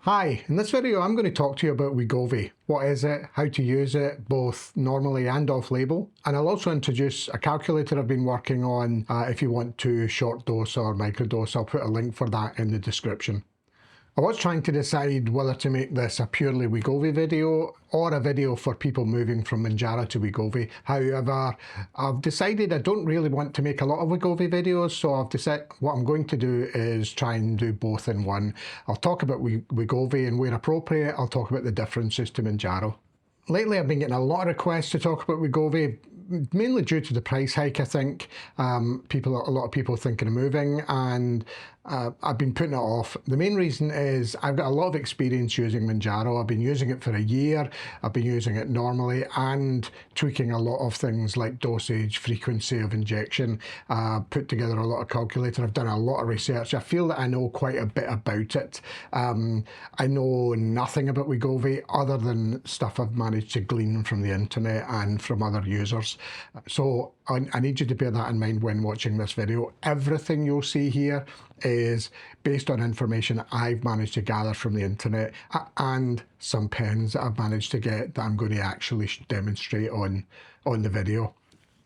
Hi, in this video I'm going to talk to you about Wegovy. What is it, how to use it, both normally and off-label. And I'll also introduce a calculator I've been working on if you want to short dose or microdose. I'll put a link for that in the description. I was trying to decide whether to make this a purely Wegovy video or a video for people moving from Mounjaro to Wegovy. However, I've decided I don't really want to make a lot of Wegovy videos, so I've decided what I'm going to do is try and do both in one. I'll talk about Wegovy and where appropriate, I'll talk about the differences to Mounjaro. Lately I've been getting a lot of requests to talk about Wegovy, mainly due to the price hike, I think. A lot of people thinking of moving, and I've been putting it off. The main reason is I've got a lot of experience using Mounjaro. I've been using it for a year. I've been using it normally and tweaking a lot of things like dosage, frequency of injection, put together a lot of calculator. I've done a lot of research. I feel that I know quite a bit about it. I know nothing about Wegovy other than stuff I've managed to glean from the internet and from other users. So I need you to bear that in mind when watching this video. Everything you'll see here is based on information I've managed to gather from the internet and some pens that I've managed to get that I'm going to actually demonstrate on the video.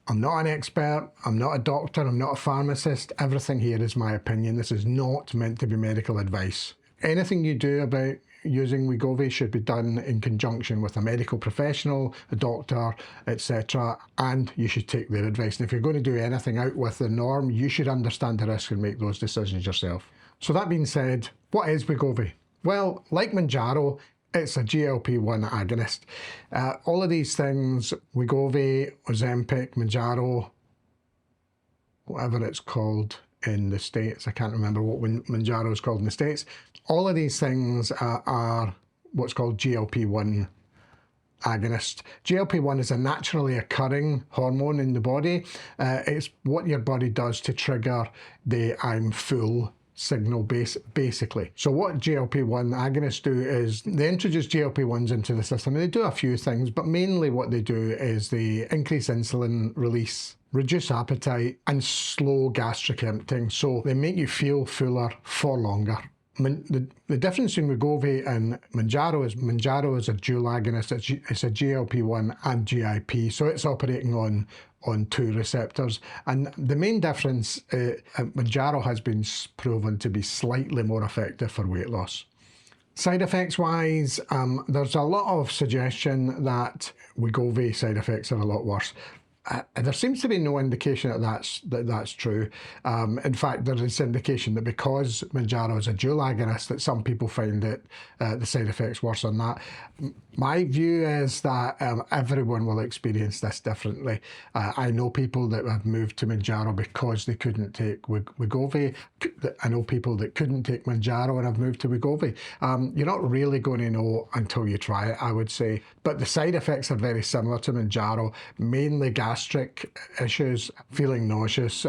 I'm not an expert, I'm not a doctor, I'm not a pharmacist. Everything here is my opinion. This is not meant to be medical advice. Anything you do about using Wegovy should be done in conjunction with a medical professional, a doctor, etc. And you should take their advice. And if you're going to do anything out with the norm, you should understand the risk and make those decisions yourself. So that being said, what is Wegovy? Well, like Mounjaro, it's a GLP-1 agonist. All of these things, Wegovy, Ozempic, Mounjaro, whatever it's called in the States, I can't remember what Mounjaro is called in the States. All of these things are what's called GLP-1 agonist. GLP-1 is a naturally occurring hormone in the body. It's what your body does to trigger the I'm full signal basically. So what GLP-1 agonists do is they introduce GLP-1s into the system, and they do a few things, but mainly what they do is they increase insulin release, reduce appetite, and slow gastric emptying. So they make you feel fuller for longer. The difference in Wegovy and Mounjaro is a dual agonist. It's a GLP-1 and GIP, so it's operating on two receptors. And the main difference, Mounjaro has been proven to be slightly more effective for weight loss. Side effects wise, there's a lot of suggestion that Wegovy side effects are a lot worse. There seems to be no indication that that's true. In fact, there is indication that because Mounjaro is a dual agonist, that some people find it the side effects worse on that. My view is that everyone will experience this differently. I know people that have moved to Mounjaro because they couldn't take Wegovy. I know people that couldn't take Mounjaro and have moved to Wegovy. You're not really going to know until you try it, I would say. But the side effects are very similar to Mounjaro, mainly gastric issues, feeling nauseous,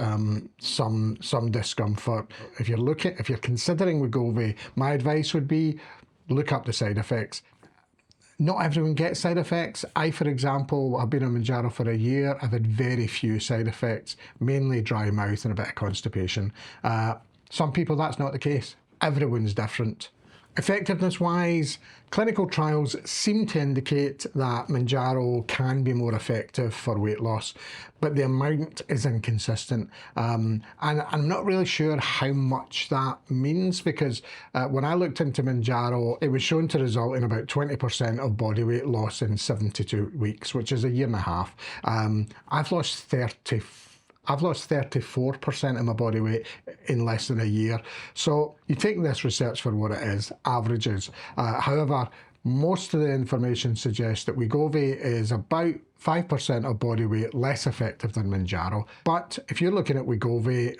some discomfort. If you're considering Wegovy, my advice would be look up the side effects. Not everyone gets side effects. I, for example, I've been on Mounjaro for a year. I've had very few side effects, mainly dry mouth and a bit of constipation. Some people, that's not the case. Everyone's different. Effectiveness-wise, clinical trials seem to indicate that Mounjaro can be more effective for weight loss, but the amount is inconsistent. And I'm not really sure how much that means, because when I looked into Mounjaro, it was shown to result in about 20% of body weight loss in 72 weeks, which is a year and a half. I've lost 34% of my body weight in less than a year. So you take this research for what it is, averages. However, most of the information suggests that Wegovy is about 5% of body weight less effective than Mounjaro. But if you're looking at Wegovy,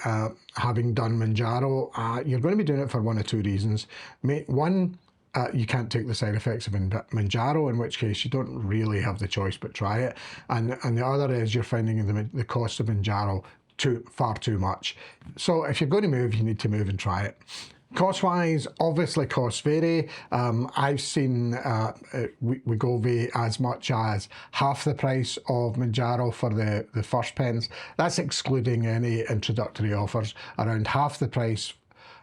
having done Mounjaro, you're going to be doing it for one of two reasons. One, you can't take the side effects of Mounjaro, in which case you don't really have the choice but try it. And the other is you're finding the cost of Mounjaro far too much. So if you're going to move, you need to move and try it. Cost-wise, obviously costs vary. I've seen Wegovy as much as half the price of Mounjaro for the first pens. That's excluding any introductory offers. Around half the price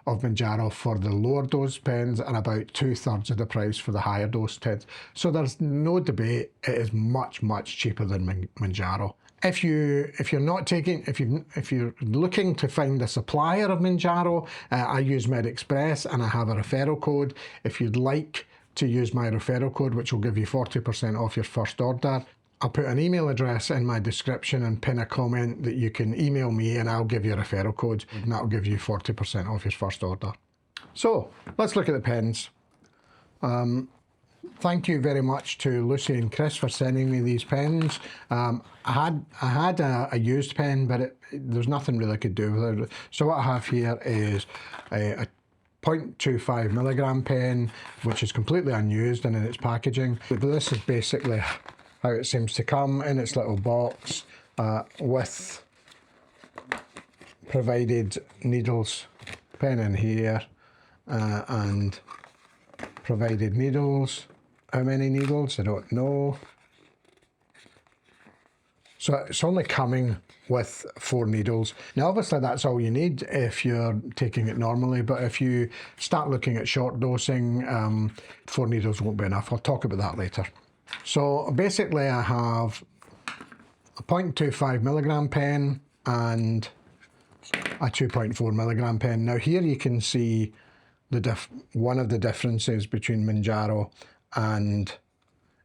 of Mounjaro for the lower dose pens and about 2/3 of the price for the higher dose pens. So there's no debate, it is much, much cheaper than Mounjaro. If you're looking to find a supplier of Mounjaro, I use MedExpress and I have a referral code. If you'd like to use my referral code, which will give you 40% off your first order, I'll put an email address in my description and pin a comment that you can email me and I'll give you a referral code and that'll give you 40% off your first order. So let's look at the pens. Thank you very much to Lucy and Chris for sending me these pens. I had a used pen, but there's nothing really I could do with it. So what I have here is a 0.25 milligram pen, which is completely unused and in its packaging. But this is basically how it seems to come in its little box with provided needles, pen in here and provided needles. How many needles? I don't know. So it's only coming with 4 needles. Now obviously that's all you need if you're taking it normally, but if you start looking at short dosing, 4 needles won't be enough. I'll talk about that later. So basically I have a 0.25 milligram pen and a 2.4 milligram pen. Now here you can see one of the differences between Mounjaro and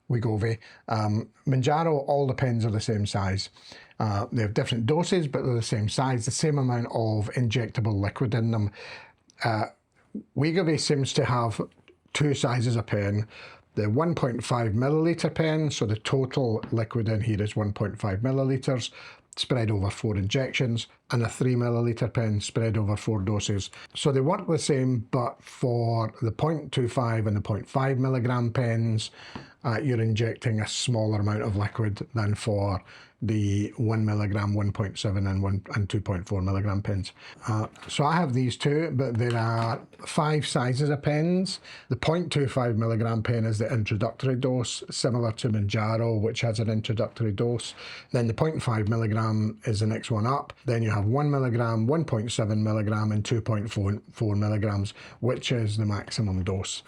Wegovy. Mounjaro, all the pens are the same size. They have different doses, but they're the same size, the same amount of injectable liquid in them. Wegovy seems to have 2 sizes of pen. The 1.5 milliliter pen, so the total liquid in here is 1.5 milliliters, spread over 4 injections, and a 3 milliliter pen spread over 4 doses. So they work the same, but for the 0.25 and the 0.5 milligram pens, you're injecting a smaller amount of liquid than for the 1 milligram, 1.7 and 2.4 milligram pens. So I have these two, but there are 5 sizes of pens. The 0.25 milligram pen is the introductory dose, similar to Mounjaro, which has an introductory dose. Then the 0.5 milligram is the next one up. Then you have 1 milligram, 1.7 milligram and 2.4 milligrams, which is the maximum dose.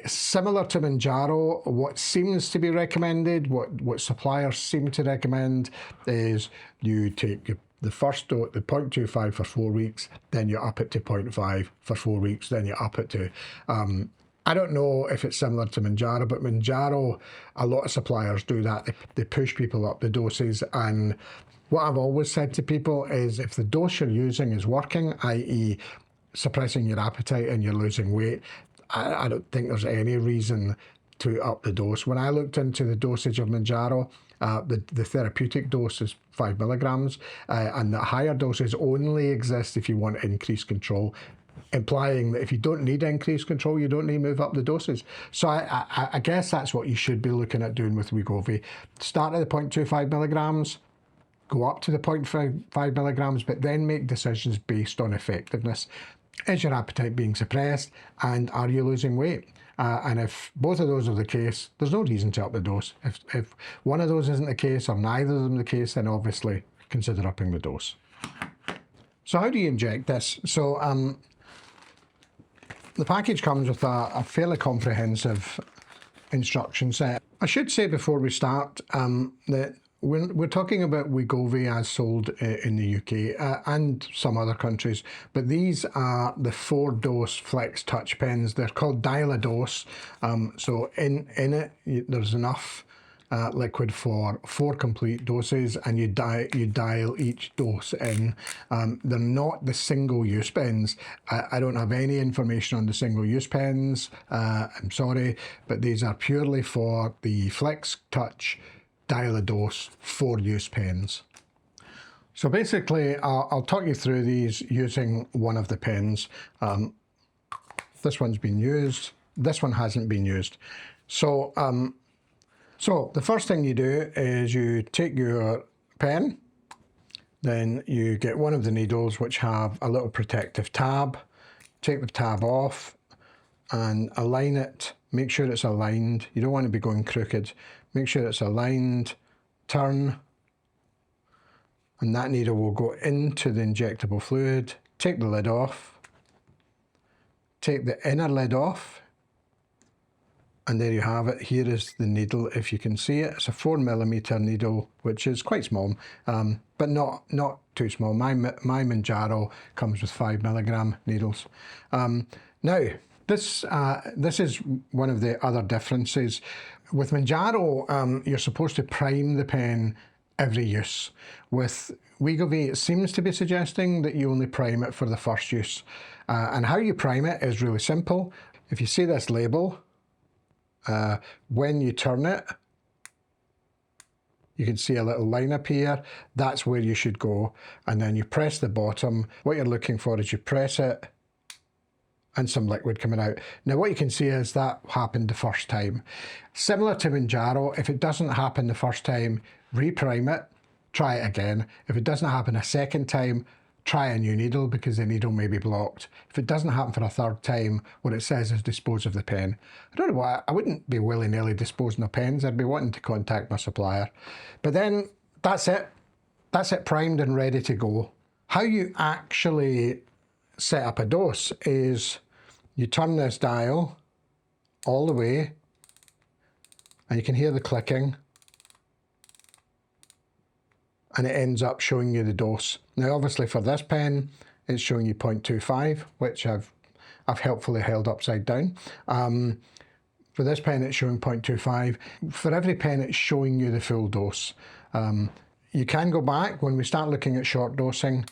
Similar to Mounjaro, what seems to be recommended, what suppliers seem to recommend is you take the first dose, the 0.25 for 4 weeks, then you up it to 0.5 for 4 weeks, then you up it to... I don't know if it's similar to Mounjaro, but Mounjaro, a lot of suppliers do that. They push people up the doses, and what I've always said to people is if the dose you're using is working, i.e. suppressing your appetite and you're losing weight, I don't think there's any reason to up the dose. When I looked into the dosage of Mounjaro, the therapeutic dose is 5 milligrams, and the higher doses only exist if you want increased control, implying that if you don't need increased control, you don't need to move up the doses. So I guess that's what you should be looking at doing with Wegovy. Start at the 0.25 milligrams, go up to the 0.5 milligrams, but then make decisions based on effectiveness. Is your appetite being suppressed, and are you losing weight? And if both of those are the case, there's no reason to up the dose. If one of those isn't the case, or neither of them the case, then obviously consider upping the dose. So how do you inject this? So the package comes with a fairly comprehensive instruction set. I should say before we start that we're talking about Wegovy as sold in the UK and some other countries, but these are the 4-dose FlexTouch pens. They're called dial-a-dose. So in it, there's enough liquid for 4 complete doses, and you dial each dose in. They're not the single-use pens. I don't have any information on the single-use pens. I'm sorry, but these are purely for the FlexTouch dial-a-dose 4-use pens. So basically, I'll talk you through these using one of the pens. This one's been used. This one hasn't been used. So the first thing you do is you take your pen, then you get one of the needles which have a little protective tab. Take the tab off and align it. Make sure it's aligned. You don't want to be going crooked. Make sure it's aligned, turn, and that needle will go into the injectable fluid. Take the lid off, take the inner lid off, and there you have it. Here is the needle, if you can see it. It's a 4mm needle, which is quite small, but not too small. My Mounjaro comes with 5mg needles. Now, this is one of the other differences. With Mounjaro, you're supposed to prime the pen every use. With Wegovy, it seems to be suggesting that you only prime it for the first use. And how you prime it is really simple. If you see this label, when you turn it, you can see a little line appear. That's where you should go. And then you press the bottom. What you're looking for is you press it and some liquid coming out. Now what you can see is that happened the first time. Similar to Mounjaro, if it doesn't happen the first time, reprime it, try it again. If it doesn't happen a second time, try a new needle because the needle may be blocked. If it doesn't happen for a third time, what it says is dispose of the pen. I don't know why, I wouldn't be willy-nilly disposing of pens. I'd be wanting to contact my supplier. But then that's it. That's it primed and ready to go. How you actually set up a dose is you turn this dial all the way and you can hear the clicking, and it ends up showing you the dose. Now obviously for this pen it's showing you 0.25, which I've helpfully held upside down. For this pen it's showing 0.25. For every pen it's showing you the full dose. You can go back when we start looking at short dosing.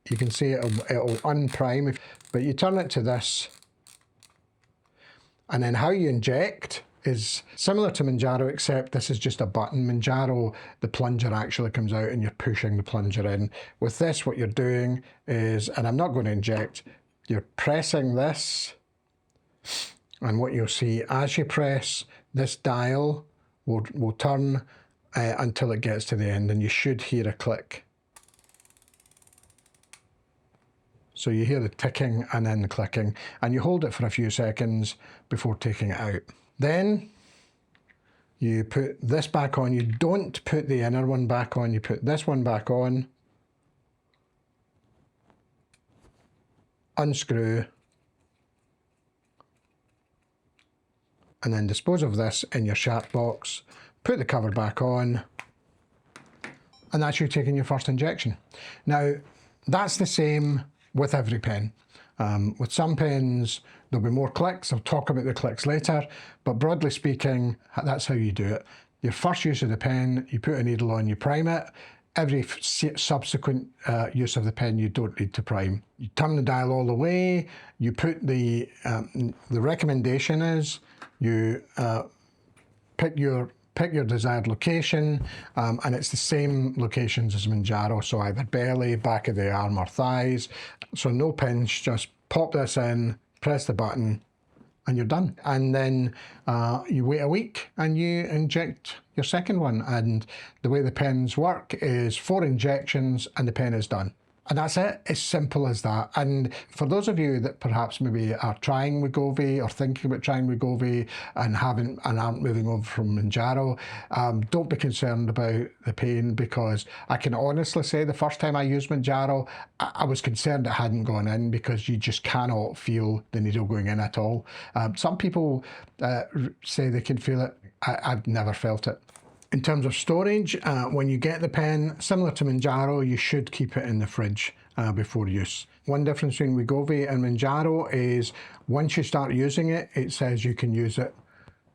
You can see it'll unprime, but you turn it to this, and then how you inject is similar to Mounjaro, except this is just a button. Mounjaro, the plunger actually comes out and you're pushing the plunger in. With this, what you're doing is, and I'm not going to inject, you're pressing this, and what you'll see as you press, this dial will turn until it gets to the end, and you should hear a click. So you hear the ticking and then the clicking, and you hold it for a few seconds before taking it out. Then you put this back on. You don't put the inner one back on, you put this one back on, unscrew, and then dispose of this in your sharp box, put the cover back on, and that's you taking your first injection. Now, that's the same with every pen. With some pens, there'll be more clicks. I'll talk about the clicks later, but broadly speaking, that's how you do it. Your first use of the pen, you put a needle on, you prime it. Every subsequent use of the pen, you don't need to prime. You turn the dial all the way, you put the recommendation is you pick your desired location, and it's the same locations as Mounjaro, so either belly, back of the arm or thighs. So no pinch, just pop this in, press the button, and you're done. And then you wait a week and you inject your second one. And the way the pens work is 4 injections and the pen is done. And that's it, as simple as that. And for those of you that perhaps maybe are trying Wegovy or thinking about trying Wegovy and aren't moving over from Mounjaro, don't be concerned about the pain, because I can honestly say the first time I used Mounjaro, I was concerned it hadn't gone in, because you just cannot feel the needle going in at all. Some people say they can feel it. I've never felt it. In terms of storage, when you get the pen, similar to Mounjaro, you should keep it in the fridge before use. One difference between Wegovy and Mounjaro is once you start using it, it says you can use it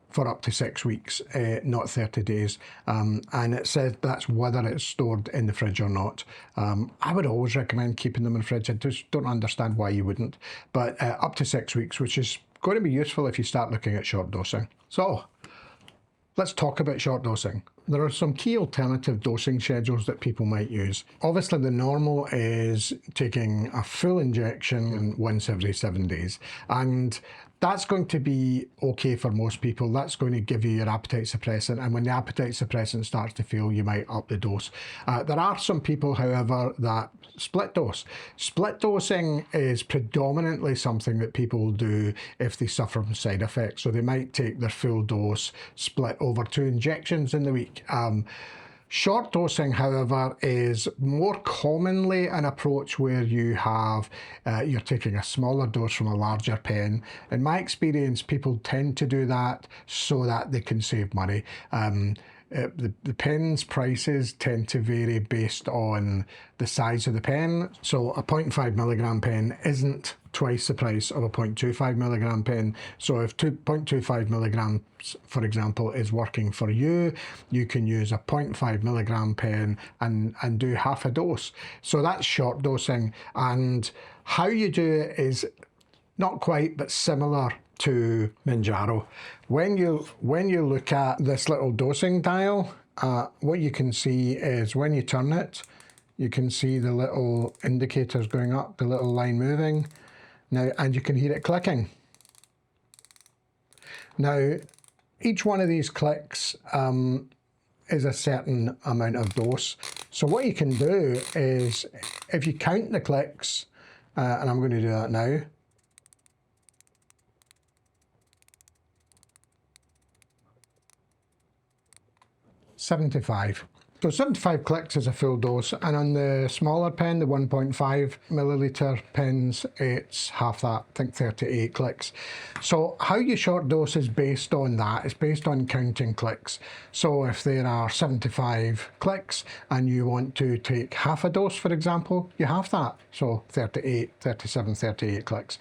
for up to 6 weeks, not 30 days. And it says that's whether it's stored in the fridge or not. I would always recommend keeping them in the fridge. I just don't understand why you wouldn't. But up to 6 weeks, which is going to be useful if you start looking at short dosing. So, let's talk about short dosing. There are some key alternative dosing schedules that people might use. Obviously, the normal is taking a full injection once every 7 days. And that's going to be okay for most people. That's going to give you your appetite suppressant. And when the appetite suppressant starts to fail, you might up the dose. There are some people, however, that split dose. Split dosing is predominantly something that people do if they suffer from side effects. So they might take their full dose, split over 2 injections in the week. Short dosing, however, is more commonly an approach where you have, you're taking a smaller dose from a larger pen. In my experience, people tend to do that so that they can save money. The pen's prices tend to vary based on the size of the pen. So a 0.5 milligram pen isn't twice the price of a 0.25 milligram pen. So if 0.25 milligrams, for example, is working for you, you can use a 0.5 milligram pen and do half a dose. So that's short dosing. And how you do it is not quite, but similar to Mounjaro. When you look at this little dosing dial, what you can see is when you turn it, you can see the little indicators going up, the little line moving. Now, and you can hear it clicking. Now, each one of these clicks is a certain amount of dose. So what you can do is, if you count the clicks, and I'm going to do that now, 75. So 75 clicks is a full dose, and on the smaller pen, the 1.5 milliliter pens, it's half that, I think 38 clicks. So how you short dose is based on that. It's based on counting clicks. So if there are 75 clicks and you want to take half a dose, for example, you have that. So 38, 37, 38 clicks.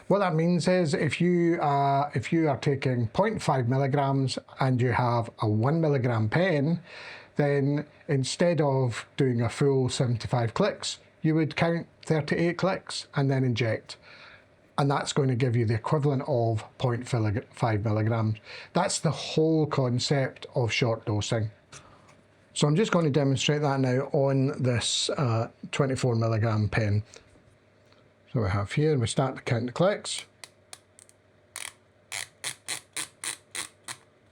What that means is if you are taking 0.5 milligrams and you have a 1 milligram pen, then instead of doing a full 75 clicks, you would count 38 clicks and then inject. And that's going to give you the equivalent of 0.5 milligrams. That's the whole concept of short dosing. So I'm just going to demonstrate that now on this 24 milligram pen. So we have here, we start to count the clicks.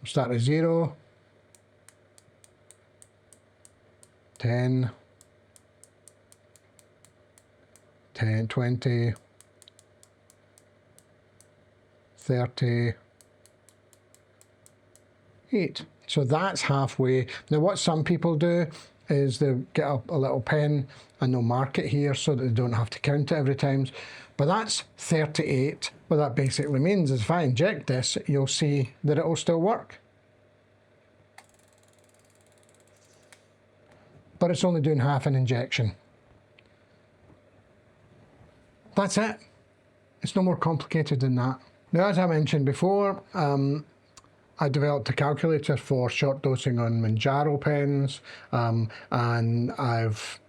We'll start at 0. 10, 20, 38. So that's halfway. Now what some people do is they get a little pen and they'll mark it here so that they don't have to count it every time. But that's 38. What that basically means is if I inject this, you'll see that it will still work. But it's only doing half an injection. That's it. It's no more complicated than that. Now, as I mentioned before, I developed a calculator for short dosing on Mounjaro pens, and I've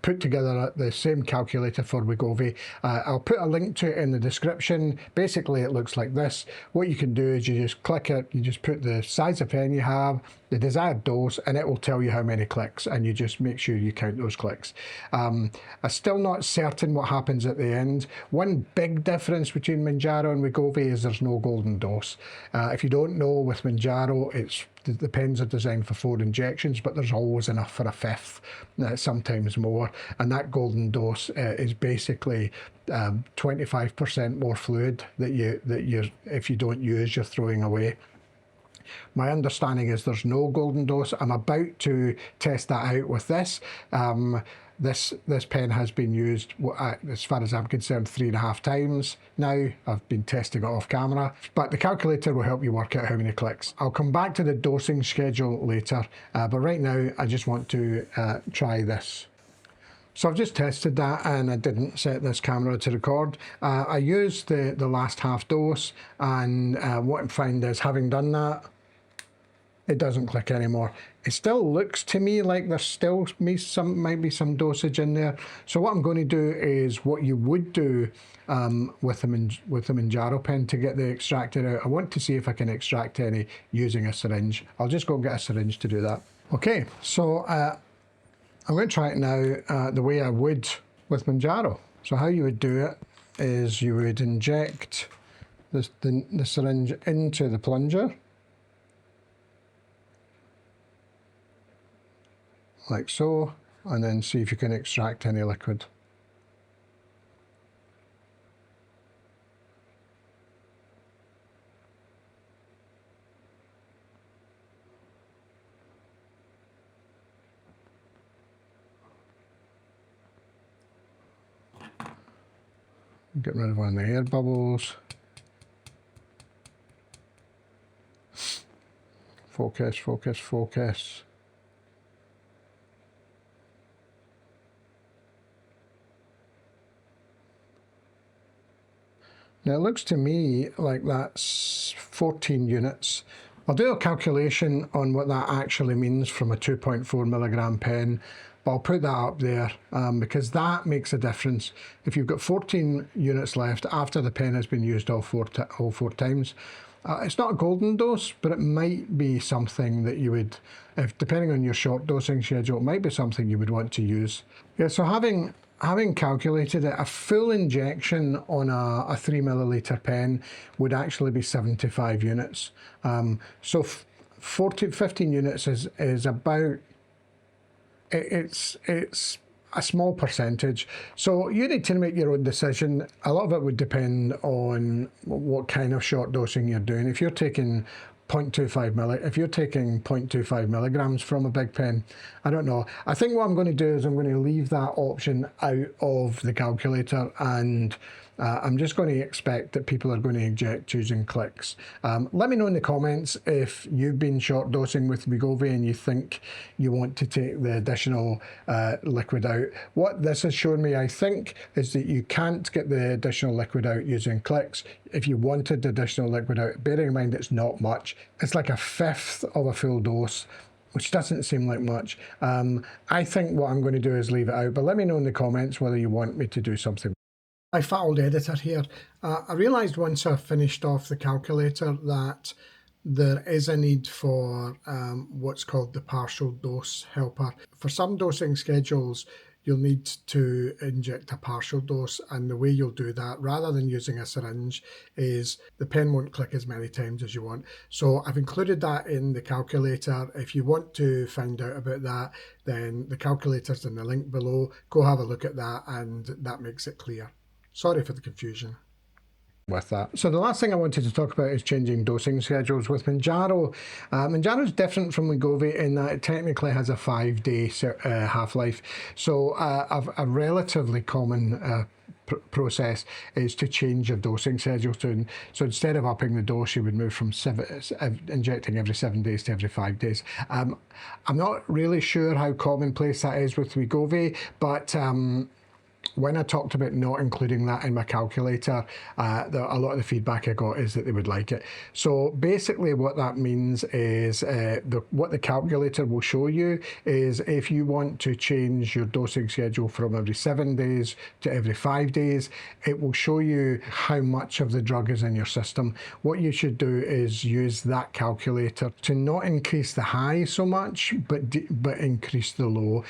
put together the same calculator for Wegovy. I'll put a link to it in the description. Basically, it looks like this. What you can do is you just click it, you just put the size of pen you have, the desired dose, and it will tell you how many clicks, and you just make sure you count those clicks. I'm still not certain what happens at the end. One big difference between Mounjaro and Wegovy is there's no golden dose. If you don't know, with Mounjaro, the pens are designed for 4 injections, but there's always enough for a fifth, sometimes more. And that golden dose is basically 25% more fluid that if you don't use, you're throwing away. My understanding is there's no golden dose. I'm about to test that out with this. This pen has been used, as far as I'm concerned, 3.5 times now. I've been testing it off camera, but the calculator will help you work out how many clicks. I'll come back to the dosing schedule later, but right now I just want to try this. So I've just tested that and I didn't set this camera to record. I used the last half dose, and what I find is, having done that, it doesn't click anymore. It still looks to me like there's still might be some dosage in there. So what I'm going to do is what you would do with the Mounjaro pen to get the extractor out. I want to see if I can extract any using a syringe. I'll just go and get a syringe to do that. Okay, so I'm going to try it now the way I would with Mounjaro. So how you would do it is you would inject the syringe into the plunger, like so, and then see if you can extract any liquid. Get rid of one of the air bubbles. Focus, focus, focus. Now it looks to me like that's 14 units. I'll do a calculation on what that actually means from a 2.4 milligram pen, but I'll put that up there because that makes a difference. If you've got 14 units left after the pen has been used all four times, it's not a golden dose, but it might be something that you would, if depending on your short dosing schedule, it might be something you would want to use. Yeah, so having calculated it, a full injection on a 3 milliliter pen would actually be 75 units. So 15 units is about, it's a small percentage. So you need to make your own decision. A lot of it would depend on what kind of short dosing you're doing. If you're taking 0.25 milligrams from a big pen, I don't know. I think what I'm going to do is I'm going to leave that option out of the calculator, and I'm just going to expect that people are going to inject using clicks. Let me know in the comments if you've been short dosing with Wegovy and you think you want to take the additional liquid out. What this has shown me, I think, is that you can't get the additional liquid out using clicks. If you wanted the additional liquid out, bearing in mind it's not much, it's like a fifth of a full dose, which doesn't seem like much. I think what I'm going to do is leave it out, but let me know in the comments whether you want me to do something. My fat old editor here. I realised once I finished off the calculator that there is a need for what's called the partial dose helper. For some dosing schedules, you'll need to inject a partial dose, and the way you'll do that, rather than using a syringe, is the pen won't click as many times as you want. So I've included that in the calculator. If you want to find out about that, then the calculator's in the link below. Go have a look at that, and that makes it clear. Sorry for the confusion with that. So the last thing I wanted to talk about is changing dosing schedules with Mounjaro. Mounjaro is different from Wegovy in that it technically has a 5-day half-life. So a relatively common process is to change your dosing schedule. So instead of upping the dose, you would move from injecting every 7 days to every 5 days. I'm not really sure how commonplace that is with Wegovy, but when I talked about not including that in my calculator, a lot of the feedback I got is that they would like it. So basically what that means is what the calculator will show you is if you want to change your dosing schedule from every 7 days to every 5 days, it will show you how much of the drug is in your system. What you should do is use that calculator to not increase the high so much, but increase the low.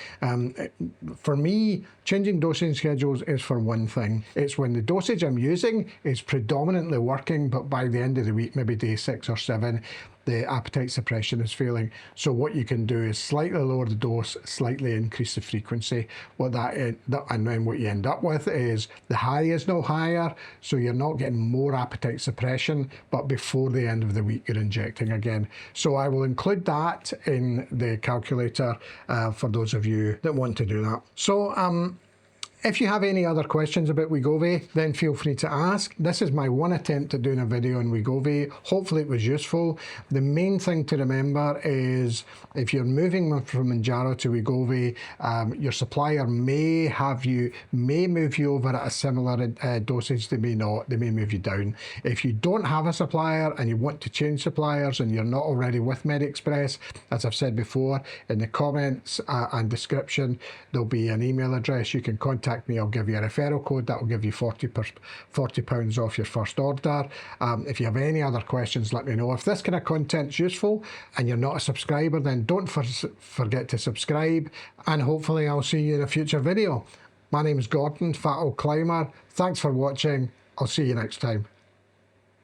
For me, changing dosing schedules is for one thing. It's when the dosage I'm using is predominantly working, but by the end of the week, maybe day 6 or 7, the appetite suppression is failing. So what you can do is slightly lower the dose, slightly increase the frequency. And then what you end up with is the high is no higher, so you're not getting more appetite suppression, but before the end of the week you're injecting again. So I will include that in the calculator for those of you that want to do that. So if you have any other questions about Wegovy, then feel free to ask. This is my one attempt at doing a video on Wegovy. Hopefully it was useful. The main thing to remember is if you're moving from Mounjaro to Wegovy, your supplier may move you over at a similar dosage. They may not. They may move you down. If you don't have a supplier and you want to change suppliers and you're not already with MedExpress, as I've said before, in the comments and description, there'll be an email address. You can contact me. I'll give you a referral code that will give you £40 off your first order. If you have any other questions, let me know. If this kind of content's useful and you're not a subscriber, then don't forget to subscribe, and hopefully I'll see you in a future video. My name is Gordon, Fat Old Climber. Thanks for watching. I'll see you next time.